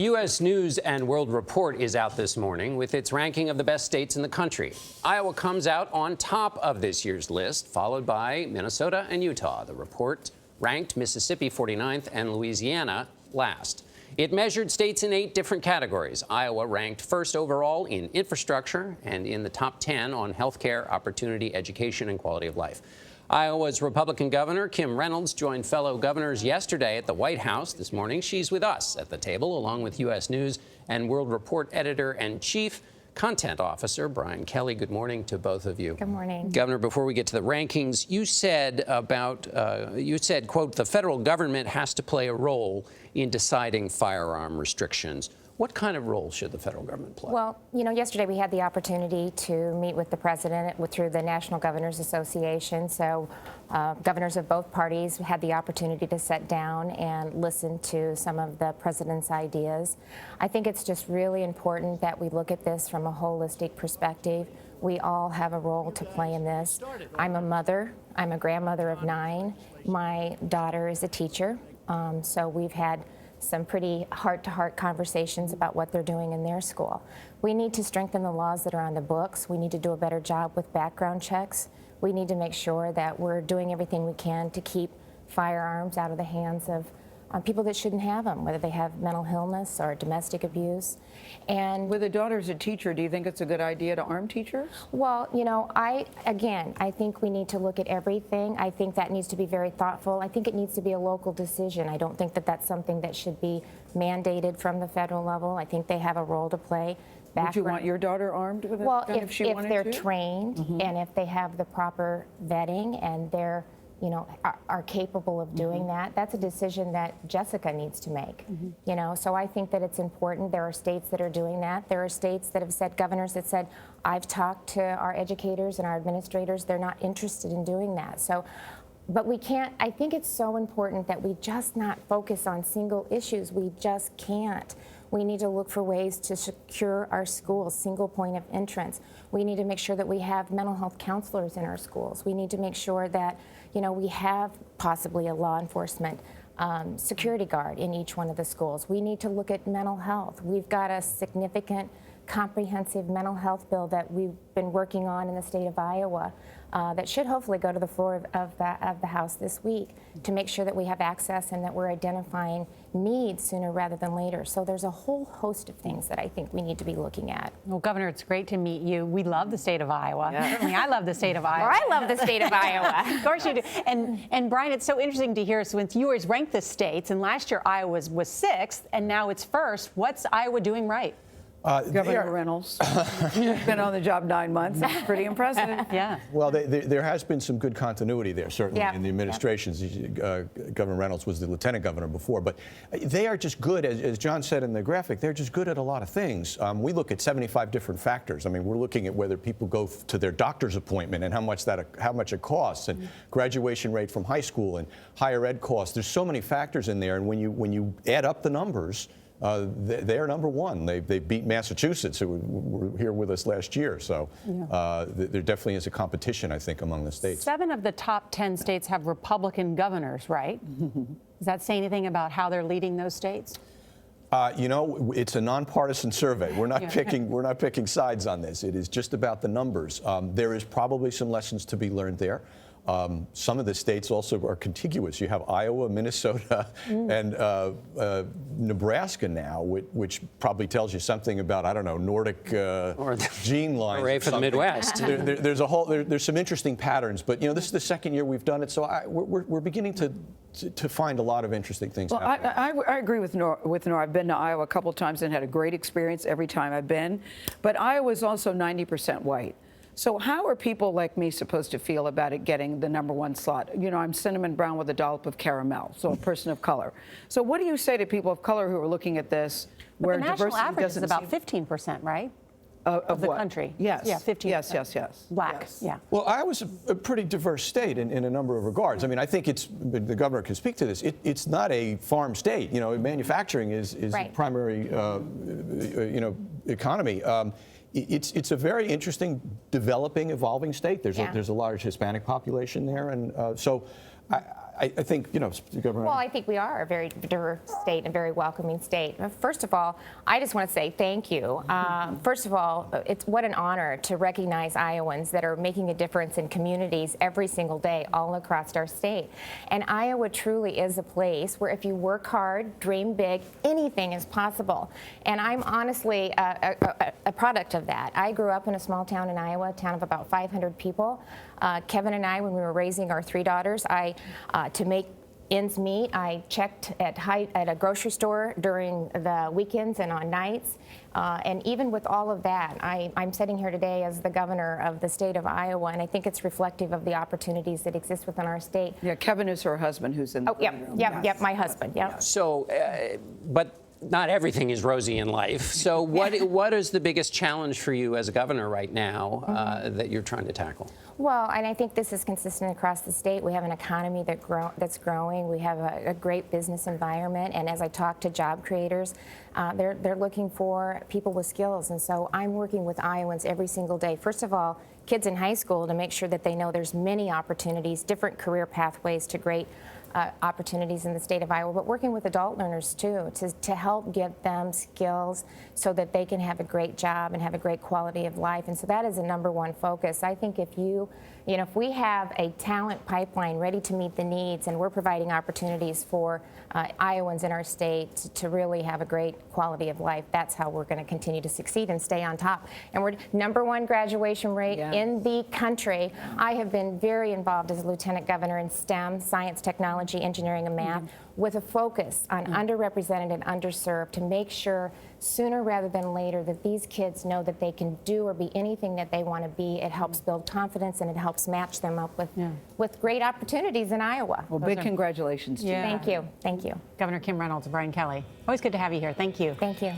U.S. News and World Report is out this morning with its ranking of the best states in the country. Iowa comes out on top of this year's list, followed by Minnesota and Utah. The report ranked Mississippi 49th and Louisiana last. It measured states in 8 different categories. Iowa ranked first overall in infrastructure and in the top 10 on health care, opportunity, education, and quality of life. Iowa's Republican Governor Kim Reynolds joined fellow governors yesterday at the White House. This morning, she's with us at the table, along with U.S. News and World Report editor and chief content officer Brian Kelly. Good morning to both of you. Good morning. Governor, before we get to the rankings, you said, quote, the federal government has to play a role in deciding firearm restrictions. What kind of role should the federal government play? Well, you know, yesterday we had the opportunity to meet with the president through the National Governors Association. So governors of both parties had the opportunity to sit down and listen to some of the president's ideas. I think it's just really important that we look at this from a holistic perspective. We all have a role to play in this. I'm a mother. I'm a grandmother of 9. My daughter is a teacher. So we've had some pretty heart-to-heart conversations about what they're doing in their school. We need to strengthen the laws that are on the books. We need to do a better job with background checks. We need to make sure that we're doing everything we can to keep firearms out of the hands of people that shouldn't have them, whether they have mental illness or domestic abuse. And with a daughter as a teacher, do you think it's a good idea to arm teachers? Well, you know, I think we need to look at everything. I think that needs to be very thoughtful. I think it needs to be a local decision. I don't think that that's something that should be mandated from the federal level. I think they have a role to play. Would you want your daughter armed with a gun if she wanted to? Well, if they're trained and if they have the proper vetting and they're are capable of doing that, that's a decision that Jessica needs to make. You know, so I think that it's important. There are states that are doing that. There are states that have said, governors that said, I've talked to our educators and our administrators, they're not interested in doing that. So, but we can't, I think it's so important that we just not focus on single issues. We just can't. We need to look for ways to secure our schools, single point of entrance. We need to make sure that we have mental health counselors in our schools. We need to make sure that, you know, we have possibly a law enforcement security guard in each one of the schools. We need to look at mental health. We've got a significant comprehensive mental health bill that we've been working on in the state of Iowa that should hopefully go to the floor of the House this week to make sure that we have access and that we're identifying needs sooner rather than later. So there's a whole host of things that I think we need to be looking at. Well, Governor, it's great to meet you. We love the state of Iowa. Yeah. Certainly, I love the state of Iowa. Or I love the state of Iowa. Of course you do. And Brian, it's so interesting to hear, since you always rank the states, and last year Iowa was 6th, and now it's 1st. What's Iowa doing right? Governor Reynolds, been on the job 9 months. It's pretty impressive. Yeah. Well, there has been some good continuity there, certainly, in the administrations. Governor Reynolds was the lieutenant governor before. But they are just good, as John said in the graphic, they're just good at a lot of things. We look at 75 different factors. I mean, we're looking at whether people go to their doctor's appointment and how much it costs, and graduation rate from high school and higher ed costs. There's so many factors in there, and when you add up the numbers, they are number 1. They beat Massachusetts, who were here with us last year. So there definitely is a competition, I think, among the states. 7 of the top 10 states have Republican governors, right? Does that say anything about how they're leading those states? You know, it's a nonpartisan survey. We're not picking sides on this. It is just about the numbers. There is probably some lessons to be learned there. Some of the states also are contiguous. You have Iowa, Minnesota, and Nebraska now, which probably tells you something about, I don't know, Nordic gene lines. Hooray for the Midwest. There's some interesting patterns, but you know, this is the 2nd year we've done it, so we're beginning to find a lot of interesting things happening. I agree with Norah. I've been to Iowa a couple times and had a great experience every time I've been, but Iowa is also 90% white. So how are people like me supposed to feel about it getting the #1 slot? You know, I'm cinnamon brown with a dollop of caramel, so a person of color. So what do you say to people of color who are looking at this, where the national diversity average doesn't is about 15%, right? Of the what? country. Yes. Yeah, 15%. Yes. Black. Yes. Yeah. Well, Iowa's a pretty diverse state in a number of regards. I mean, I think the governor can speak to this. It's not a farm state. You know, manufacturing is right. the primary, economy. It's a very interesting, developing, evolving state. There's a large Hispanic population there, and so I think, you know, Governor. Well, I think we are a very diverse state and very welcoming state. First of all, I just want to say thank you. First of all, it's what an honor to recognize Iowans that are making a difference in communities every single day all across our state. And Iowa truly is a place where if you work hard, dream big, anything is possible. And I'm honestly a product of that. I grew up in a small town in Iowa, a town of about 500 people. Kevin and I, when we were raising our 3 daughters, to make ends meet, I checked at a grocery store during the weekends and on nights. And even with all of that, I'm sitting here today as the governor of the state of Iowa, and I think it's reflective of the opportunities that exist within our state. Yeah, Kevin is her husband who's in the room. Yep, my husband, yep. So, but not everything is rosy in life. So what is the biggest challenge for you as a governor right now that you're trying to tackle? Well, and I think this is consistent across the state. We have an economy that's growing. We have a great business environment. And as I talk to job creators, they're looking for people with skills. And so I'm working with Iowans every single day. First of all, kids in high school to make sure that they know there's many opportunities, different career pathways to great opportunities in the state of Iowa, but working with adult learners too, to help get them skills so that they can have a great job and have a great quality of life. And so that is a #1 focus. I think if if we have a talent pipeline ready to meet the needs and we're providing opportunities for Iowans in our state to really have a great quality of life, that's how we're going to continue to succeed and stay on top. And we're #1 graduation rate in the country. I have been very involved as a lieutenant governor in STEM, science, technology, engineering, and math, with a focus on underrepresented and underserved to make sure sooner rather than later that these kids know that they can do or be anything that they want to be. It helps build confidence and it helps match them up with great opportunities in Iowa. Well, big congratulations to you. Thank you. Thank you. Governor Kim Reynolds and Brian Kelly. Always good to have you here. Thank you. Thank you.